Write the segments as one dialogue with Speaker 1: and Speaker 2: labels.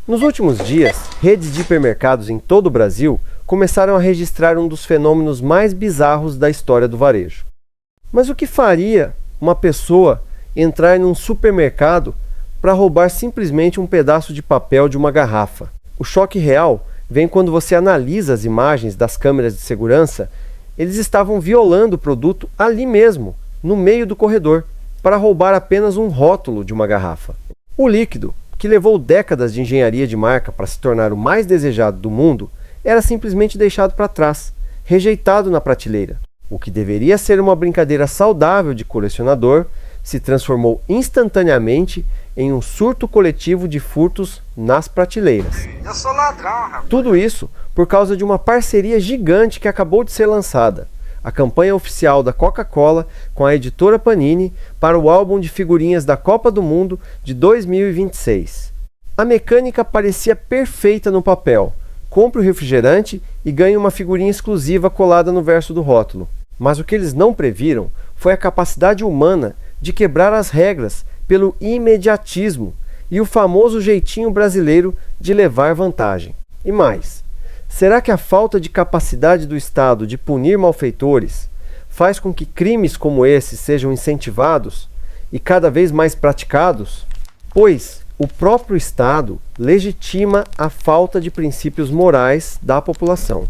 Speaker 1: Nos últimos dias, redes de hipermercados em todo o Brasil começaram a registrar um dos fenômenos mais bizarros da história do varejo. Mas o que faria uma pessoa entrar em um supermercado para roubar simplesmente um pedaço de papel de uma garrafa? O choque real vem quando você analisa as imagens das câmeras de segurança. Eles estavam violando o produto ali mesmo, no meio do corredor, para roubar apenas um rótulo de uma garrafa. O líquido, que levou décadas de engenharia de marca para se tornar o mais desejado do mundo, era simplesmente deixado para trás, rejeitado na prateleira. O que deveria ser uma brincadeira saudável de colecionador se transformou instantaneamente em um surto coletivo de furtos nas prateleiras.
Speaker 2: Eu sou ladrão, rapaz.
Speaker 1: Tudo isso por causa de uma parceria gigante que acabou de ser lançada. A campanha oficial da Coca-Cola com a editora Panini para o álbum de figurinhas da Copa do Mundo de 2026. A mecânica parecia perfeita no papel. Compre o refrigerante e ganhe uma figurinha exclusiva colada no verso do rótulo. Mas o que eles não previram foi a capacidade humana de quebrar as regras pelo imediatismo e o famoso jeitinho brasileiro de levar vantagem. E mais, será que a falta de capacidade do Estado de punir malfeitores faz com que crimes como esses sejam incentivados e cada vez mais praticados? Pois o próprio Estado legitima a falta de princípios morais da população.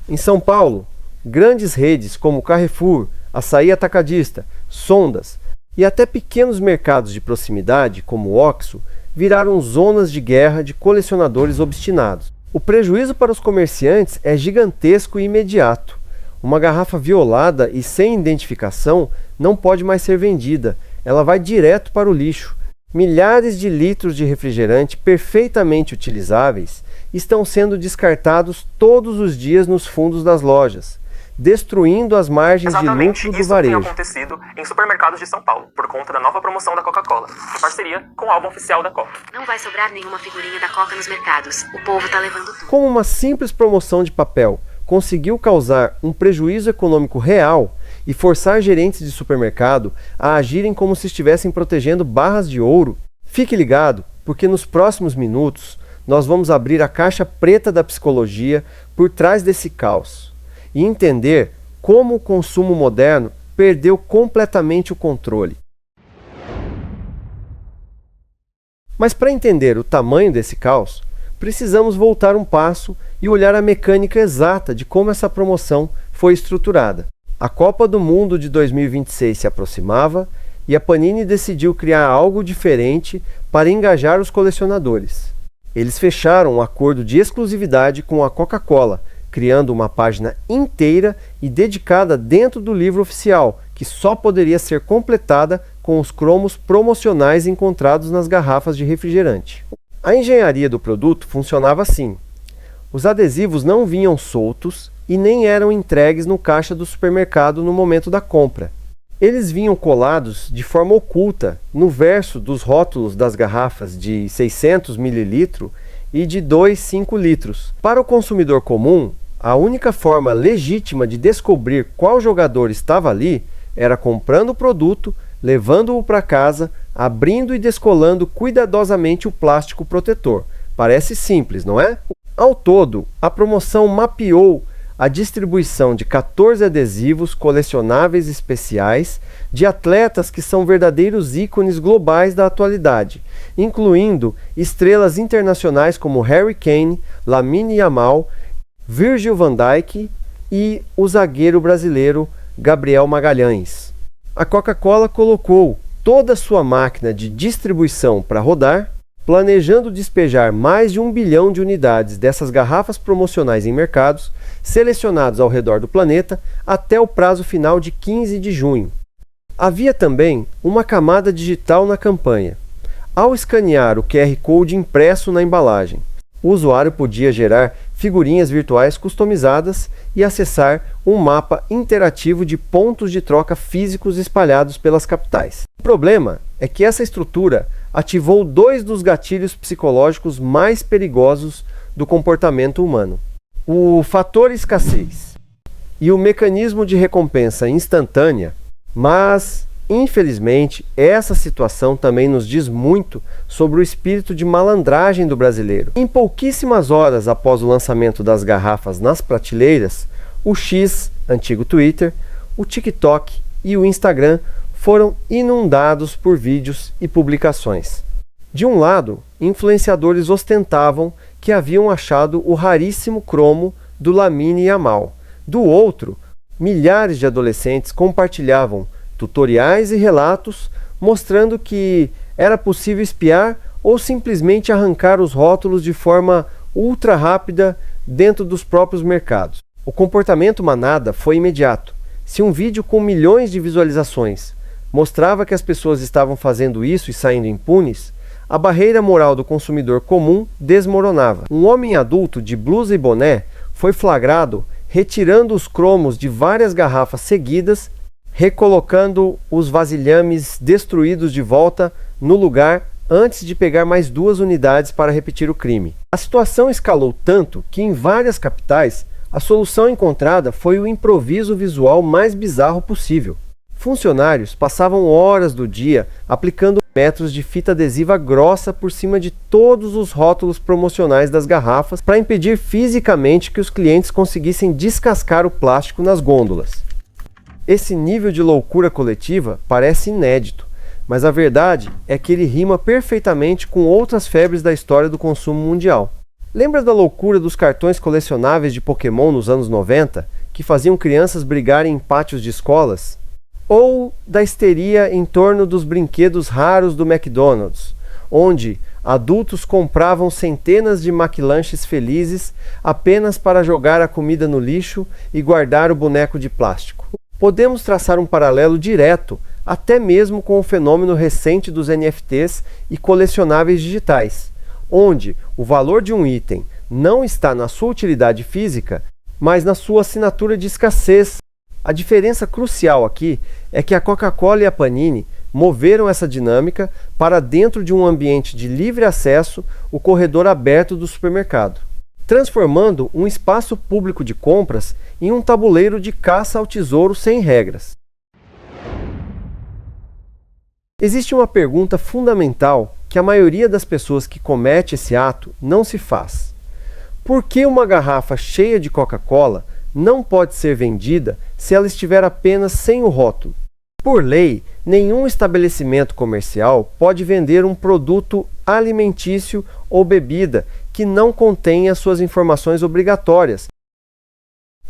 Speaker 1: Em São Paulo, grandes redes como Carrefour, Açaí Atacadista, Sondas e até pequenos mercados de proximidade, como o Oxxo, viraram zonas de guerra de colecionadores obstinados. O prejuízo para os comerciantes é gigantesco e imediato. Uma garrafa violada e sem identificação não pode mais ser vendida, ela vai direto para o lixo. Milhares de litros de refrigerante perfeitamente utilizáveis estão sendo descartados todos os dias nos fundos das lojas, destruindo as margens de lucro do varejo.
Speaker 3: Isso tem acontecido em supermercados de São Paulo, por conta da nova promoção da Coca-Cola, em parceria com o álbum oficial da Coca.
Speaker 4: Não vai sobrar nenhuma figurinha da Coca nos mercados. O povo tá levando tudo.
Speaker 1: Como uma simples promoção de papel conseguiu causar um prejuízo econômico real e forçar gerentes de supermercado a agirem como se estivessem protegendo barras de ouro, fique ligado, porque nos próximos minutos nós vamos abrir a caixa preta da psicologia por trás desse caos e entender como o consumo moderno perdeu completamente o controle. Mas para entender o tamanho desse caos, precisamos voltar um passo e olhar a mecânica exata de como essa promoção foi estruturada. A Copa do Mundo de 2026 se aproximava e a Panini decidiu criar algo diferente para engajar os colecionadores. Eles fecharam um acordo de exclusividade com a Coca-Cola, criando uma página inteira e dedicada dentro do livro oficial, que só poderia ser completada com os cromos promocionais encontrados nas garrafas de refrigerante. A engenharia do produto funcionava assim. Os adesivos não vinham soltos e nem eram entregues no caixa do supermercado no momento da compra. Eles vinham colados de forma oculta no verso dos rótulos das garrafas de 600 ml e de 2,5 litros. Para o consumidor comum, a única forma legítima de descobrir qual jogador estava ali era comprando o produto, levando-o para casa, abrindo e descolando cuidadosamente o plástico protetor. Parece simples, não é? Ao todo, a promoção mapeou a distribuição de 14 adesivos colecionáveis especiais de atletas que são verdadeiros ícones globais da atualidade, incluindo estrelas internacionais como Harry Kane, Lamine Yamal, Virgil van Dijk e o zagueiro brasileiro Gabriel Magalhães. A Coca-Cola colocou toda a sua máquina de distribuição para rodar, planejando despejar mais de 1 bilhão de unidades dessas garrafas promocionais em mercados selecionados ao redor do planeta até o prazo final de 15 de junho. Havia também uma camada digital na campanha. Ao escanear o QR Code impresso na embalagem, o usuário podia gerar figurinhas virtuais customizadas e acessar um mapa interativo de pontos de troca físicos espalhados pelas capitais. O problema é que essa estrutura ativou 2 dos gatilhos psicológicos mais perigosos do comportamento humano: o fator escassez e o mecanismo de recompensa instantânea. Mas Infelizmente, essa situação também nos diz muito sobre o espírito de malandragem do brasileiro. Em pouquíssimas horas após o lançamento das garrafas nas prateleiras, o X, antigo Twitter, o TikTok e o Instagram foram inundados por vídeos e publicações. De um lado, influenciadores ostentavam que haviam achado o raríssimo cromo do Lamine Yamal. Do outro, milhares de adolescentes compartilhavam tutoriais e relatos mostrando que era possível espiar ou simplesmente arrancar os rótulos de forma ultra rápida dentro dos próprios mercados. O comportamento manada foi imediato. Se um vídeo com milhões de visualizações mostrava que as pessoas estavam fazendo isso e saindo impunes, a barreira moral do consumidor comum desmoronava. Um homem adulto de blusa e boné foi flagrado retirando os cromos de várias garrafas seguidas, recolocando os vasilhames destruídos de volta no lugar antes de pegar mais 2 unidades para repetir o crime. A situação escalou tanto que em várias capitais a solução encontrada foi o improviso visual mais bizarro possível. Funcionários passavam horas do dia aplicando metros de fita adesiva grossa por cima de todos os rótulos promocionais das garrafas para impedir fisicamente que os clientes conseguissem descascar o plástico nas gôndolas. Esse nível de loucura coletiva parece inédito, mas a verdade é que ele rima perfeitamente com outras febres da história do consumo mundial. Lembra da loucura dos cartões colecionáveis de Pokémon nos anos 90, que faziam crianças brigarem em pátios de escolas? Ou da histeria em torno dos brinquedos raros do McDonald's, onde adultos compravam centenas de McLanches felizes apenas para jogar a comida no lixo e guardar o boneco de plástico? Podemos traçar um paralelo direto até mesmo com o fenômeno recente dos NFTs e colecionáveis digitais, onde o valor de um item não está na sua utilidade física, mas na sua assinatura de escassez. A diferença crucial aqui é que a Coca-Cola e a Panini moveram essa dinâmica para dentro de um ambiente de livre acesso, o corredor aberto do supermercado, transformando um espaço público de compras em um tabuleiro de caça ao tesouro sem regras. Existe uma pergunta fundamental que a maioria das pessoas que comete esse ato não se faz. Por que uma garrafa cheia de Coca-Cola não pode ser vendida se ela estiver apenas sem o rótulo? Por lei, nenhum estabelecimento comercial pode vender um produto alimentício ou bebida que não contenha suas informações obrigatórias.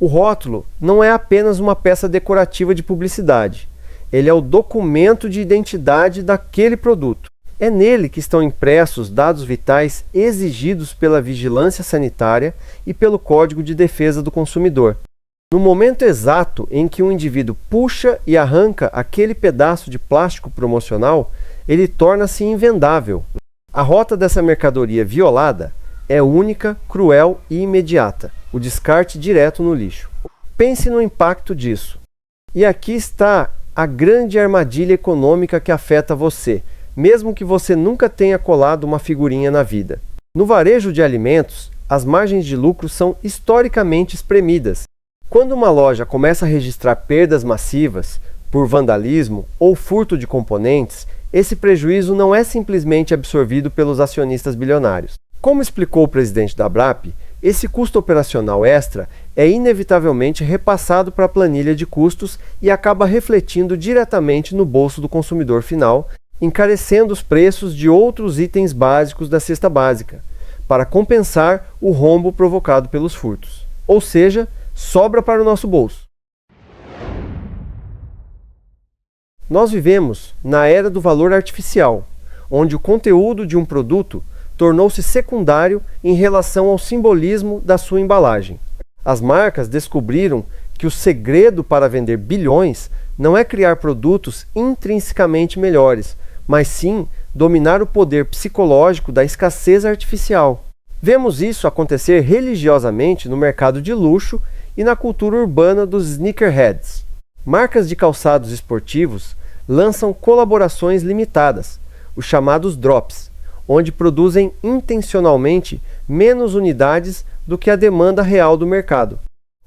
Speaker 1: O rótulo não é apenas uma peça decorativa de publicidade. Ele é o documento de identidade daquele produto. É nele que estão impressos dados vitais exigidos pela vigilância sanitária e pelo Código de Defesa do Consumidor. No momento exato em que um indivíduo puxa e arranca aquele pedaço de plástico promocional, ele torna-se invendável. A rota dessa mercadoria violada é única, cruel e imediata: o descarte direto no lixo. Pense no impacto disso. E aqui está a grande armadilha econômica que afeta você, mesmo que você nunca tenha colado uma figurinha na vida. No varejo de alimentos, as margens de lucro são historicamente espremidas. Quando uma loja começa a registrar perdas massivas por vandalismo ou furto de componentes, esse prejuízo não é simplesmente absorvido pelos acionistas bilionários. Como explicou o presidente da Abrap, esse custo operacional extra é inevitavelmente repassado para a planilha de custos e acaba refletindo diretamente no bolso do consumidor final, encarecendo os preços de outros itens básicos da cesta básica, para compensar o rombo provocado pelos furtos. Ou seja, sobra para o nosso bolso. Nós vivemos na era do valor artificial, onde o conteúdo de um produto tornou-se secundário em relação ao simbolismo da sua embalagem. As marcas descobriram que o segredo para vender bilhões não é criar produtos intrinsecamente melhores, mas sim dominar o poder psicológico da escassez artificial. Vemos isso acontecer religiosamente no mercado de luxo e na cultura urbana dos sneakerheads. Marcas de calçados esportivos lançam colaborações limitadas, os chamados drops, onde produzem intencionalmente menos unidades do que a demanda real do mercado.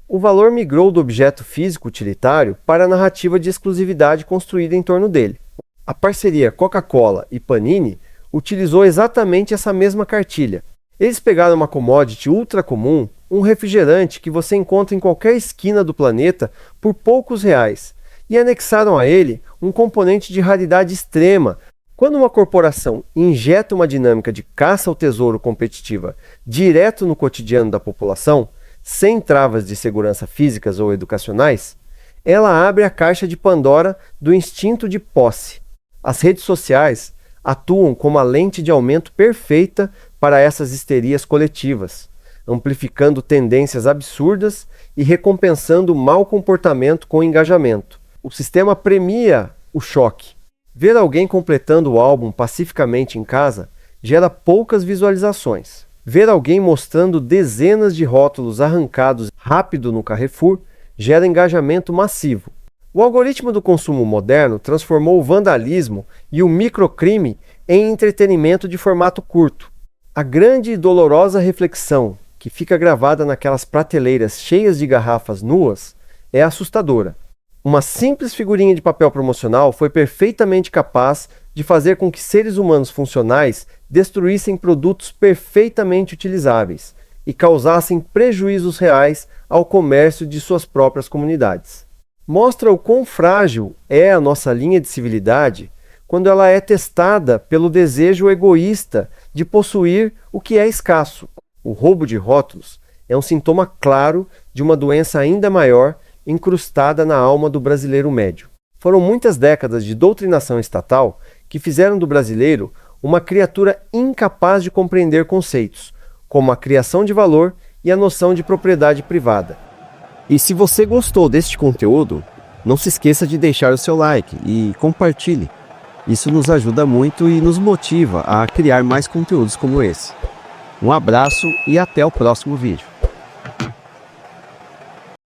Speaker 1: o valor migrou do objeto físico utilitário para a narrativa de exclusividade construída em torno dele. A parceria Coca-Cola e Panini utilizou exatamente essa mesma cartilha. Eles pegaram uma commodity ultra comum, um refrigerante que você encontra em qualquer esquina do planeta por poucos reais, e anexaram a ele um componente de raridade extrema. Quando uma corporação injeta uma dinâmica de caça ao tesouro competitiva direto no cotidiano da população, sem travas de segurança físicas ou educacionais, ela abre a caixa de Pandora do instinto de posse. As redes sociais atuam como a lente de aumento perfeita para essas histerias coletivas, amplificando tendências absurdas e recompensando o mau comportamento com engajamento. O sistema premia o choque. Ver alguém completando o álbum pacificamente em casa gera poucas visualizações. Ver alguém mostrando dezenas de rótulos arrancados rápido no Carrefour gera engajamento massivo. O algoritmo do consumo moderno transformou o vandalismo e o microcrime em entretenimento de formato curto. A grande e dolorosa reflexão que fica gravada naquelas prateleiras cheias de garrafas nuas é assustadora. Uma simples figurinha de papel promocional foi perfeitamente capaz de fazer com que seres humanos funcionais destruíssem produtos perfeitamente utilizáveis e causassem prejuízos reais ao comércio de suas próprias comunidades. Mostra o quão frágil é a nossa linha de civilidade quando ela é testada pelo desejo egoísta de possuir o que é escasso. O roubo de rótulos é um sintoma claro de uma doença ainda maior incrustada na alma do brasileiro médio. Foram muitas décadas de doutrinação estatal que fizeram do brasileiro uma criatura incapaz de compreender conceitos, como a criação de valor e a noção de propriedade privada. E se você gostou deste conteúdo, não se esqueça de deixar o seu like e compartilhe. Isso nos ajuda muito e nos motiva a criar mais conteúdos como esse. Um abraço e até o próximo vídeo.